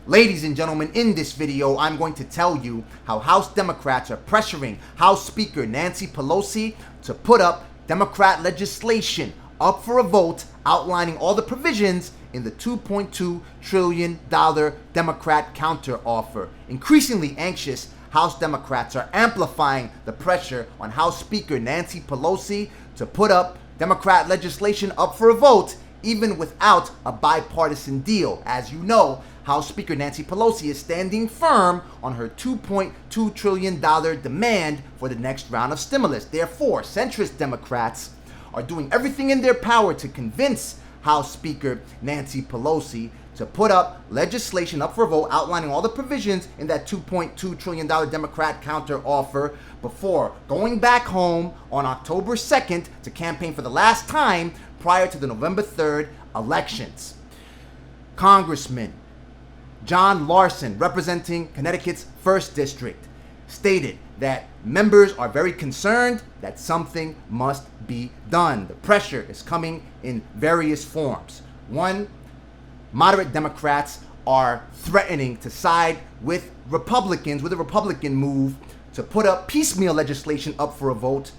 Ladies and gentlemen, in this video, I'm going to tell you how House Democrats are pressuring House Speaker Nancy Pelosi to put up Democrat legislation up for a vote outlining all the provisions in the $2.2 trillion Democrat counteroffer. Increasingly anxious, House Democrats are amplifying the pressure on House Speaker Nancy Pelosi to put up Democrat legislation up for a vote, even without a bipartisan deal. As you know, House Speaker Nancy Pelosi is standing firm on her $2.2 trillion demand for the next round of stimulus. Therefore, centrist Democrats are doing everything in their power to convince House Speaker Nancy Pelosi to put up legislation up for a vote outlining all the provisions in that $2.2 trillion Democrat counteroffer before going back home on October 2nd to campaign for the last time prior to the November 3rd elections. Congressman John Larson, representing Connecticut's 1st District, stated that members are very concerned that something must be done. The pressure is coming in various forms. One, moderate Democrats are threatening to side with Republicans with a Republican move to put up piecemeal legislation up for a vote,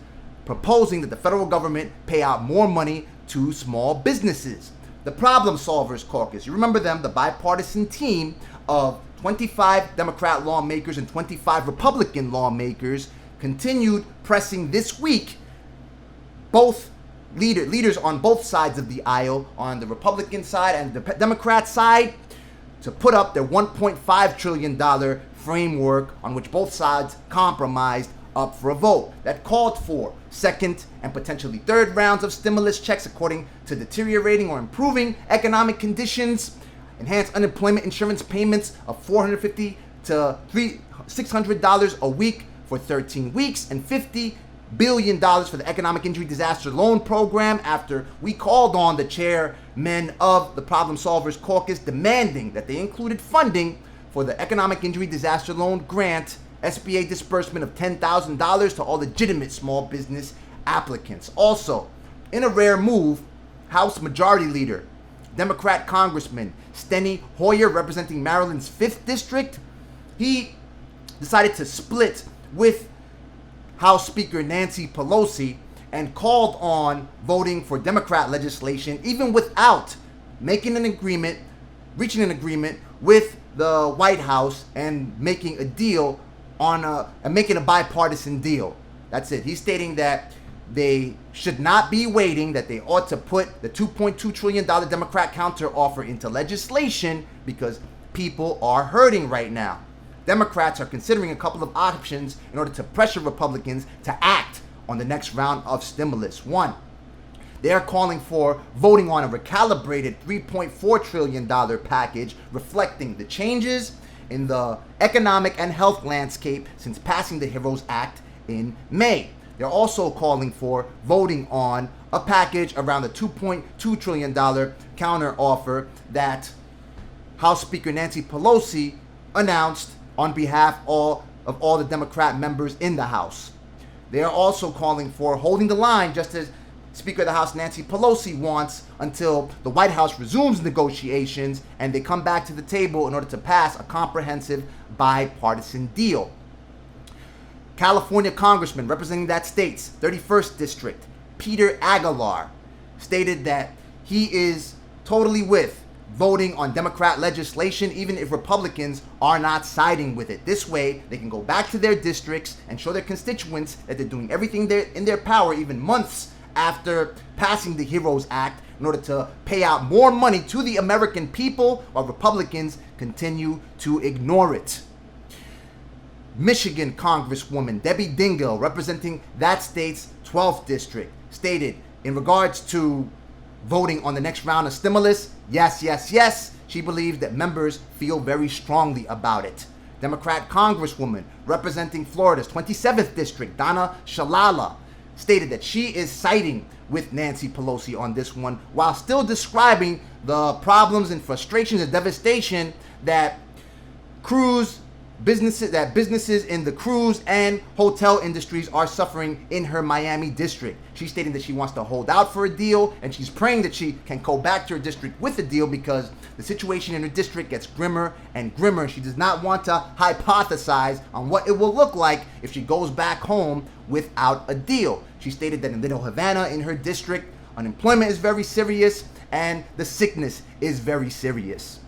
proposing that the federal government pay out more money to small businesses. The Problem Solvers Caucus, you remember them, the bipartisan team of 25 Democrat lawmakers and 25 Republican lawmakers, continued pressing this week both leaders on both sides of the aisle, on the Republican side and the Democrat side, to put up their $1.5 trillion framework on which both sides compromised up for a vote. That called for second and potentially third rounds of stimulus checks according to deteriorating or improving economic conditions, enhanced unemployment insurance payments of $450 to $600 a week for 13 weeks, and $50 billion for the Economic Injury Disaster Loan Program, after we called on the chairmen of the Problem Solvers Caucus demanding that they included funding for the Economic Injury Disaster Loan Grant SBA disbursement of $10,000 to all legitimate small business applicants. Also, in a rare move, House Majority Leader, Democrat Congressman Steny Hoyer, representing Maryland's 5th District, he decided to split with House Speaker Nancy Pelosi and called on voting for Democrat legislation even without reaching an agreement with the White House and making a deal making a bipartisan deal. That's it. He's stating that they should not be waiting, that they ought to put the $2.2 trillion Democrat counteroffer into legislation because people are hurting right now. Democrats are considering a couple of options in order to pressure Republicans to act on the next round of stimulus. One, they are calling for voting on a recalibrated $3.4 trillion package reflecting the changes in the economic and health landscape since passing the HEROES Act in May. They're also calling for voting on a package around the $2.2 trillion counteroffer that House Speaker Nancy Pelosi announced on behalf of all the Democrat members in the House. They are also calling for holding the line, just as Speaker of the House Nancy Pelosi wants, until the White House resumes negotiations and they come back to the table in order to pass a comprehensive bipartisan deal. California Congressman representing that state's 31st District, Peter Aguilar, stated that he is totally with voting on Democrat legislation even if Republicans are not siding with it. This way, they can go back to their districts and show their constituents that they're doing everything in their power, even months after passing the HEROES Act, in order to pay out more money to the American people while Republicans continue to ignore it. Michigan Congresswoman Debbie Dingell, representing that state's 12th District, stated in regards to voting on the next round of stimulus, yes, she believes that members feel very strongly about it. Democrat Congresswoman representing Florida's 27th District, Donna Shalala, stated that she is siding with Nancy Pelosi on this one, while still describing the problems and frustrations and devastation that Cruz businesses in the cruise and hotel industries are suffering in her Miami district. She's stating that she wants to hold out for a deal, and she's praying that she can go back to her district with a deal because the situation in her district gets grimmer and grimmer. She does not want to hypothesize on what it will look like if she goes back home without a deal. She stated that in Little Havana, in her district, unemployment is very serious and the sickness is very serious.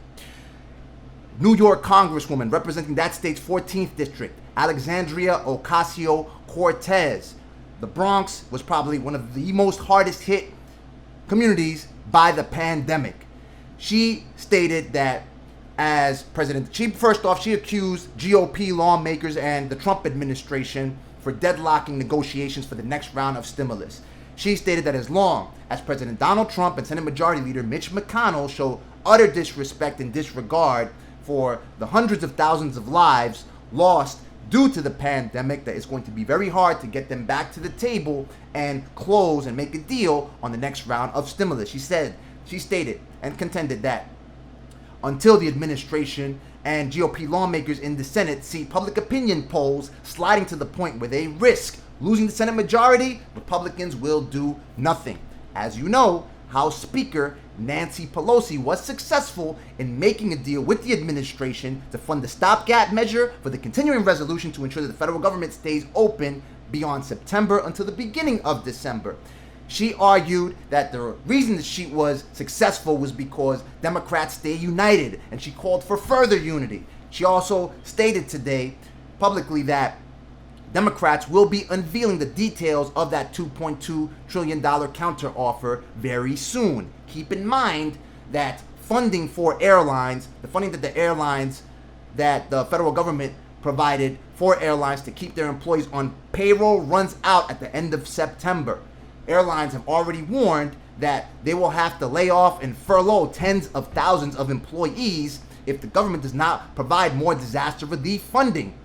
New York Congresswoman representing that state's 14th district, Alexandria Ocasio-Cortez. The Bronx was probably one of the most hardest hit communities by the pandemic. She stated that as president, she accused GOP lawmakers and the Trump administration for deadlocking negotiations for the next round of stimulus. She stated that as long as President Donald Trump and Senate Majority Leader Mitch McConnell show utter disrespect and disregard for the hundreds of thousands of lives lost due to the pandemic, that it's going to be very hard to get them back to the table and close and make a deal on the next round of stimulus. She stated and contended that until the administration and GOP lawmakers in the Senate see public opinion polls sliding to the point where they risk losing the Senate majority, Republicans will do nothing. As you know, House Speaker Nancy Pelosi was successful in making a deal with the administration to fund the stopgap measure for the continuing resolution to ensure that the federal government stays open beyond September until the beginning of December. She argued that the reason that she was successful was because Democrats stay united, and she called for further unity. She also stated today publicly that Democrats will be unveiling the details of that $2.2 trillion counteroffer very soon. Keep in mind that funding for airlines, the funding that the federal government provided for airlines to keep their employees on payroll runs out at the end of September. Airlines have already warned that they will have to lay off and furlough tens of thousands of employees if the government does not provide more disaster relief funding.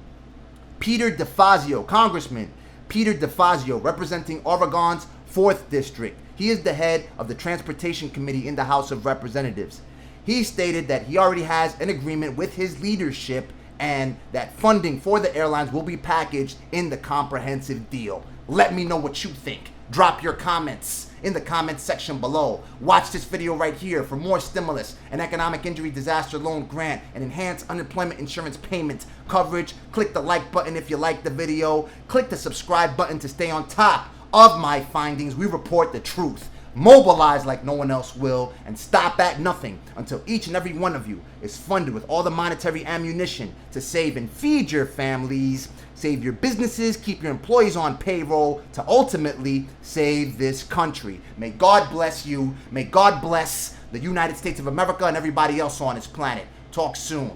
Congressman Peter DeFazio, representing Oregon's 4th District. He is the head of the Transportation Committee in the House of Representatives. He stated that he already has an agreement with his leadership and that funding for the airlines will be packaged in the comprehensive deal. Let me know what you think. Drop your comments in the comments section below. Watch this video right here for more stimulus, an economic injury disaster loan grant, and enhanced unemployment insurance payment coverage. Click the like button if you like the video. Click the subscribe button to stay on top of my findings. We report the truth. Mobilize like no one else will, and stop at nothing until each and every one of you is funded with all the monetary ammunition to save and feed your families, save your businesses, keep your employees on payroll, to ultimately save this country. May God bless you. May God bless the United States of America and everybody else on this planet. Talk soon.